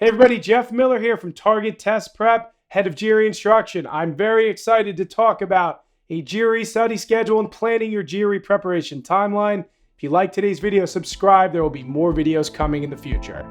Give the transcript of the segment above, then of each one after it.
Hey everybody, Jeff Miller here from Target Test Prep, head of GRE Instruction. I'm very excited to talk about a GRE study schedule and planning your GRE preparation timeline. If you like today's video, subscribe. There will be more videos coming in the future.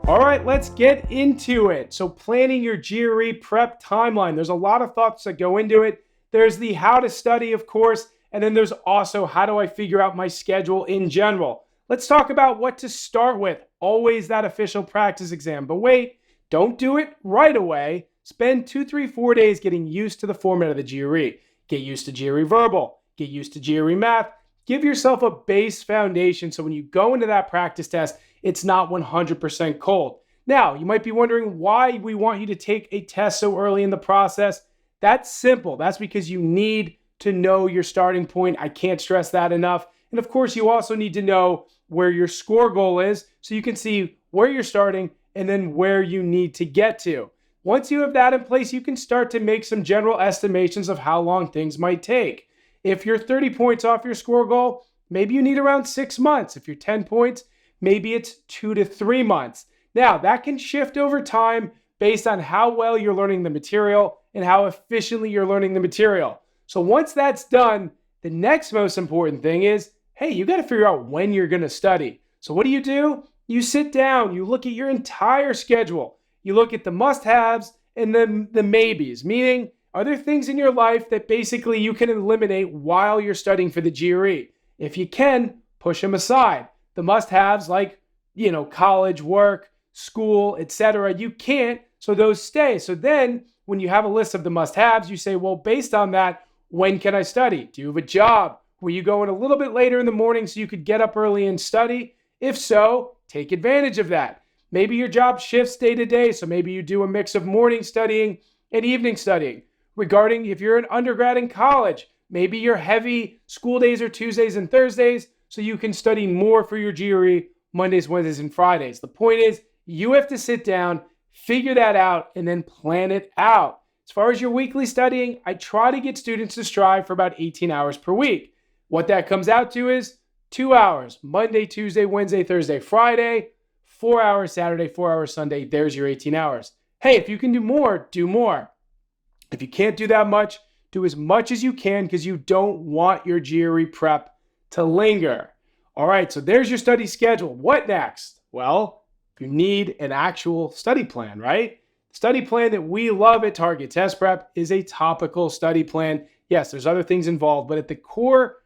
All right, let's get into it. So planning your GRE prep timeline. There's a lot of thoughts that go into it. There's the how to study, of course. And then there's also how do I figure out my schedule in general. Let's talk about what to start with. Always that official practice exam. But wait, don't do it right away. Spend 2, 3, 4 days getting used to the format of the GRE. Get used to GRE Verbal. Get used to GRE Math. Give yourself a base foundation so when you go into that practice test, it's not 100% cold. Now, you might be wondering why we want you to take a test so early in the process. That's simple. That's because you need to know your starting point. I can't stress that enough. And of course, you also need to know where your score goal is so you can see where you're starting and then where you need to get to. Once you have that in place, you can start to make some general estimations of how long things might take. If you're 30 points off your score goal, maybe you need around 6 months. If you're 10 points, maybe it's 2 to 3 months. Now, that can shift over time based on how well you're learning the material and how efficiently you're learning the material. So once that's done, the next most important thing is, hey, you got to figure out when you're going to study. So what do? You sit down, you look at your entire schedule. You look at the must-haves and the maybes, meaning are there things in your life that basically you can eliminate while you're studying for the GRE? If you can, push them aside. The must-haves like, college, work, school, etc., you can't, so those stay. So then when you have a list of the must-haves, you say, well, based on that, when can I study? Do you have a job? Were you going a little bit later in the morning so you could get up early and study? If so, take advantage of that. Maybe your job shifts day to day, so maybe you do a mix of morning studying and evening studying. Regarding if you're an undergrad in college, maybe your heavy school days are Tuesdays and Thursdays, so you can study more for your GRE Mondays, Wednesdays, and Fridays. The point is, you have to sit down, figure that out, and then plan it out. As far as your weekly studying, I try to get students to strive for about 18 hours per week. What that comes out to is 2 hours, Monday, Tuesday, Wednesday, Thursday, Friday, 4 hours Saturday, 4 hours Sunday. There's your 18 hours. Hey, if you can do more, do more. If you can't do that much, do as much as you can because you don't want your GRE prep to linger. All right, so there's your study schedule. What next? Well, you need an actual study plan, right? The study plan that we love at Target Test Prep is a topical study plan. Yes, there's other things involved, but at the core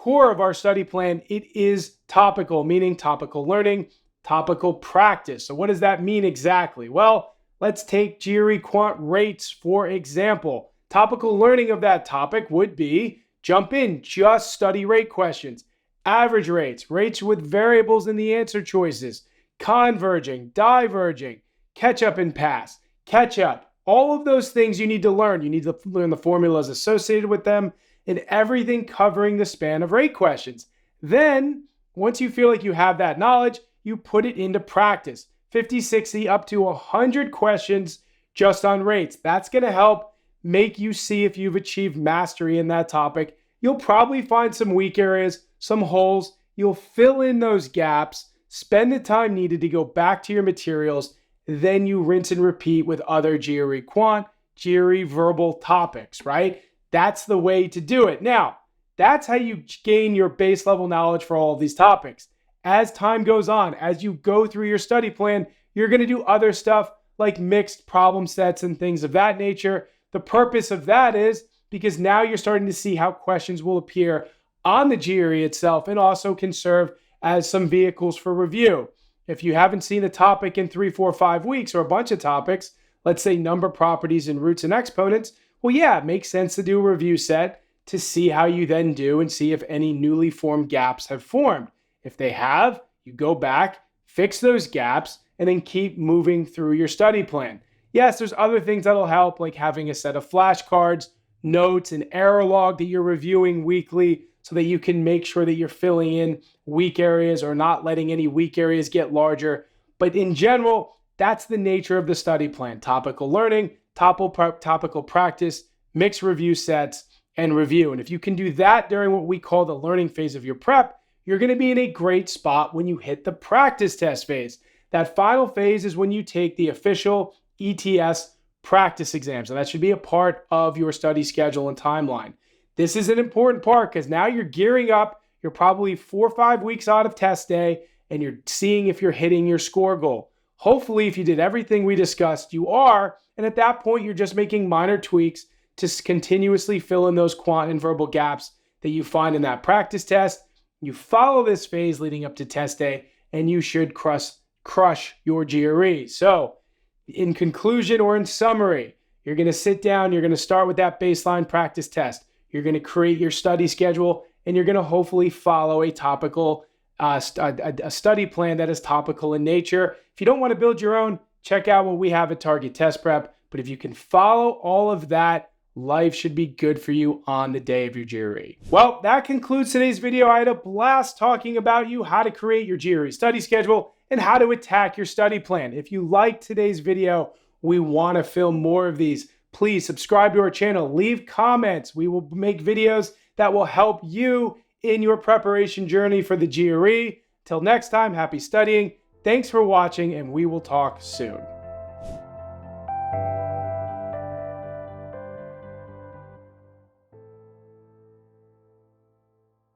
of our study plan, it is topical, meaning topical learning, topical practice. So what does that mean exactly? Well, let's take GRE Quant rates, for example. Topical learning of that topic would be jump in, just study rate questions, average rates, rates with variables in the answer choices, converging, diverging, catch up and pass, catch up. All of those things you need to learn. You need to learn the formulas associated with them and everything covering the span of rate questions. Then, once you feel like you have that knowledge, you put it into practice. 50, 60, up to 100 questions just on rates. That's going to help make you see if you've achieved mastery in that topic. You'll probably find some weak areas, some holes. You'll fill in those gaps, spend the time needed to go back to your materials, then you rinse and repeat with other GRE Quant, GRE Verbal topics, right? That's the way to do it. Now, that's how you gain your base level knowledge for all of these topics. As time goes on, as you go through your study plan, you're going to do other stuff like mixed problem sets and things of that nature. The purpose of that is because now you're starting to see how questions will appear on the GRE itself and also can serve as some vehicles for review. If you haven't seen a topic in 3, 4, 5 weeks or a bunch of topics, let's say number properties and roots and exponents, well, yeah, it makes sense to do a review set to see how you then do and see if any newly formed gaps have formed. If they have, you go back, fix those gaps, and then keep moving through your study plan. Yes, there's other things that'll help, like having a set of flashcards, notes, and error log that you're reviewing weekly so that you can make sure that you're filling in weak areas or not letting any weak areas get larger. But in general, that's the nature of the study plan. Topical learning, topical practice, mixed review sets, and review. And if you can do that during what we call the learning phase of your prep, you're going to be in a great spot when you hit the practice test phase. That final phase is when you take the official ETS practice exams, and that should be a part of your study schedule and timeline. This is an important part because now you're gearing up. You're probably 4 or 5 weeks out of test day, and you're seeing if you're hitting your score goal. Hopefully, if you did everything we discussed, you are. And at that point, you're just making minor tweaks to continuously fill in those quant and verbal gaps that you find in that practice test. You follow this phase leading up to test day, and you should crush your GRE. So, in conclusion or in summary, you're going to sit down, you're going to start with that baseline practice test. You're going to create your study schedule, and you're going to hopefully follow a topical a study plan that is topical in nature. If you don't want to build your own, check out what we have at Target Test Prep. But if you can follow all of that, life should be good for you on the day of your GRE. Well, that concludes today's video. I had a blast talking about how to create your GRE study schedule and how to attack your study plan. If you liked today's video, we want to film more of these. Please subscribe to our channel, leave comments. We will make videos that will help you in your preparation journey for the GRE. Till next time, happy studying. Thanks for watching, and we will talk soon.